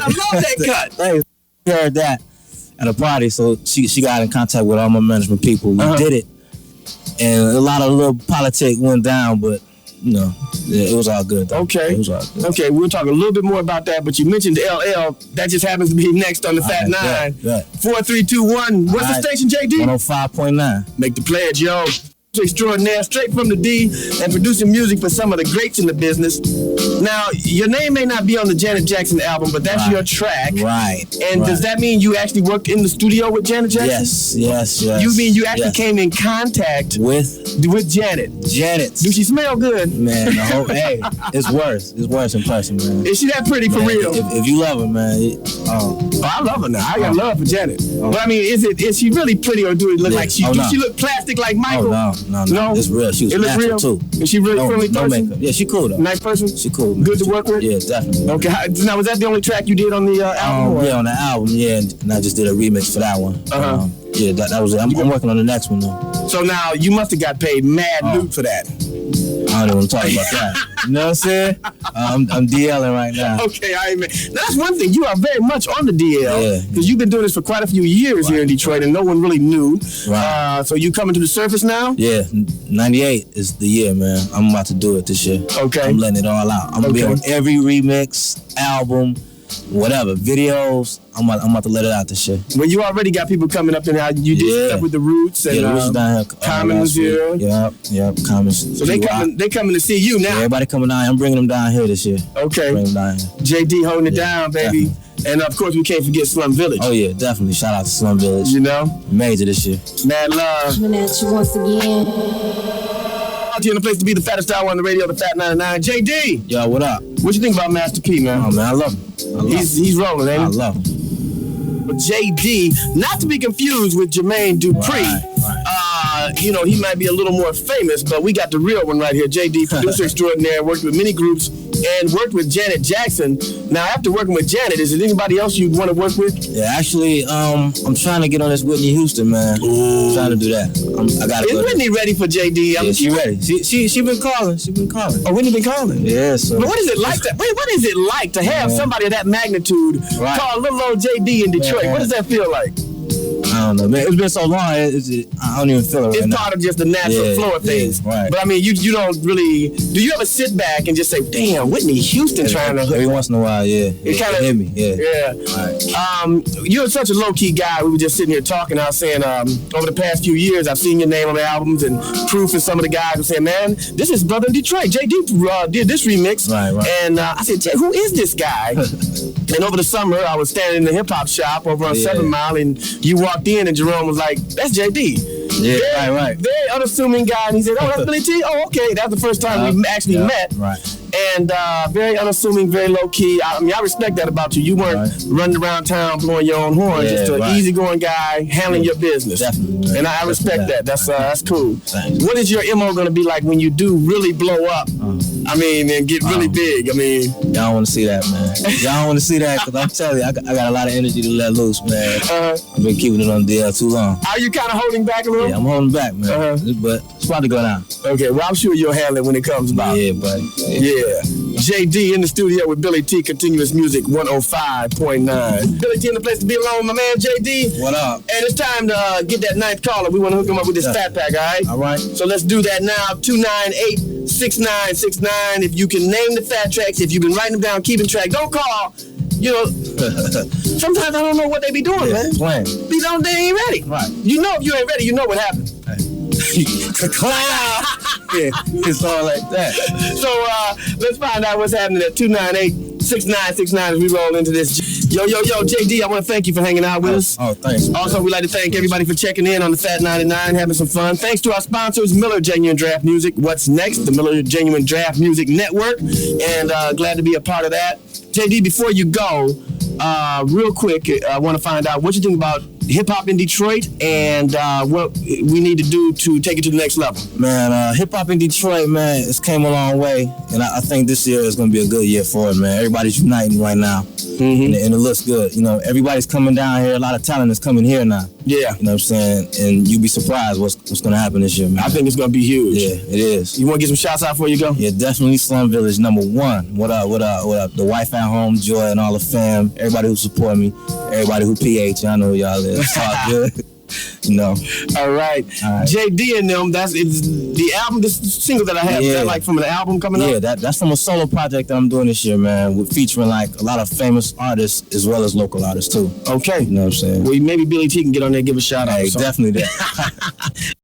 I love that cut. Thanks. She heard that at a party, so she got in contact with all my management people. We did it, and a lot of little politics went down, but you know, it was all good, though. Okay. It was all good. Okay, we'll talk a little bit more about that, but you mentioned LL. That just happens to be next on the Fat Nine. Yeah. 4, 3, 2, 1. What's the station, JD? 105.9. Make the pledge, yo. Extraordinaire, straight from the D, and producing music for some of the greats in the business. Now, your name may not be on the Janet Jackson album, but that's your track. Right. And does that mean you actually worked in the studio with Janet Jackson? Yes. You mean you actually came in contact with Janet? Janet. Do she smell good? Man, the whole, hey, it's worse. It's worse in person, man. Is she that pretty for real? If you love her, man. I love her now. I got love for Janet. But I mean, is she really pretty, or do it look like she? Do she look plastic like Michael? No. It's real. She was natural too. Is she really friendly person? No makeup. Yeah, she cool though. Nice person? She cool. Man. Good to work with? Yeah, definitely. Okay. Now, was that the only track you did on the album? Yeah, on the album, yeah. And I just did a remix for that one. Yeah, that was it. I'm working on the next one though. So now, you must have got paid mad loot for that. I don't want to talk about that. You know what I'm saying? I'm DLing right now. Okay, all right, man. Now, that's one thing. You are very much on the DL. Because you've been doing this for quite a few years here in Detroit, and no one really knew. Right. So you coming to the surface now? Yeah, 98 is the year, man. I'm about to do it this year. Okay. I'm letting it all out. I'm going to be on every remix, album, whatever, videos. I'm about to let it out this year. Well, you already got people coming up in here. You did stuff with the Roots and the Roots down here. Common was here. Yep, Common. So they coming to see you now. Yeah, everybody coming down here. I'm bringing them down here this year. Okay. Bring them down here. JD holding it down, baby. Definitely. And of course, we can't forget Slum Village. Oh yeah, definitely. Shout out to Slum Village. You know, major this year. Mad love. Coming at you once again. In the place to be, the fattest hour on the radio, the Fat 99. JD. Yo, what up? What you think about Master P, man? Oh man, I love him. He's rolling, ain't he? I love him. But JD, not to be confused with Jermaine Dupri. You know, he might be a little more famous, but we got the real one right here. JD, producer extraordinaire, worked with many groups and worked with Janet Jackson. Now, after working with Janet, is there anybody else you'd want to work with? Yeah, actually, I'm trying to get on this Whitney Houston, man. Ooh. I'm trying to do that. I gotta. Is Whitney ready for JD? Yeah, she ready. She been calling. Oh, Whitney been calling? Yeah. So. But what is it like to? Wait, what is it like to have somebody of that magnitude call little old JD in Detroit? What does that feel like? I don't know, man. It's been so long. I don't even feel it right now. It's part of just the natural flow of things. Right. But I mean, you don't really. Do you ever sit back and just say, "Damn, Whitney Houston trying to"? Every once in a while, yeah. It kind of hit me. Yeah. Right. You're such a low key guy. We were just sitting here talking. I was saying, over the past few years, I've seen your name on the albums and Proof and some of the guys were saying, "Man, this is brother in Detroit. JD did this remix." Right. And I said, "Jay, who is this guy?" And over the summer, I was standing in the hip hop shop over on 7 Mile, and you walked in, and Jerome was like, "That's JD." Yeah, right. Very unassuming guy, and he said, "Oh, that's Billy T. Oh, okay." That's the first time we actually met. Right. And very unassuming, very low key. I mean, I respect that about you. You weren't running around town blowing your own horn. Just an easygoing guy handling your business. Definitely. And I respect that. That's cool. Thanks. What is your MO going to be like when you do really blow up? I mean, and get really big. I mean, y'all don't want to see that, man. Y'all don't want to see that because I'm telling you, I got a lot of energy to let loose, man. I've been keeping it on the DL too long. Are you kind of holding back a little? Yeah, I'm holding back, man. But it's about to go down. Okay, well, I'm sure you'll handle it when it comes about. Yeah, buddy. Yeah. JD in the studio with Billy T, Continuous Music 105.9. Billy T in the place to be alone, my man JD. What up? And it's time to get that ninth caller. We want to hook him up with this fat pack, all right? All right. So let's do that now. 298-6969. If you can name the fat tracks, if you've been writing them down, keeping track, don't call. You know, sometimes I don't know what they be doing, man. Playing. They ain't ready. Right. You know if you ain't ready, you know what happened. Yeah, it's all like that. So let's find out what's happening at 298-6969 as we roll into this. Yo, JD, I want to thank you for hanging out with us. Oh, thanks. Also, we'd like to thank everybody for checking in on the Fat 99, having some fun. Thanks to our sponsors, Miller Genuine Draft Music. What's next? The Miller Genuine Draft Music Network. And glad to be a part of that. JD, before you go, real quick, I want to find out what you think about hip hop in Detroit and what we need to do to take it to the next level. Man, hip hop in Detroit, man, it's came a long way, and I think this year is gonna be a good year for it, man. Everybody's uniting right now, and it looks good. You know, everybody's coming down here. A lot of talent is coming here now. Yeah, you know what I'm saying, and you'd be surprised what's gonna happen this year, man. I think it's gonna be huge. Yeah, it is. You want to get some shouts out before you go? Yeah, definitely Slum Village #1. What up? What up? What up? The wife at home, Joy, and all the fam. Everybody who support me. Everybody who PH. I know who y'all is. It's all good. You know. All right. JD and them, it's the album, this single that I have. Is that like from an album coming up? Yeah, that's from a solo project that I'm doing this year, man. With featuring like a lot of famous artists as well as local artists too. Okay. You know what I'm saying? Well, maybe Billy T can get on there and give a shout out. Hey, definitely that.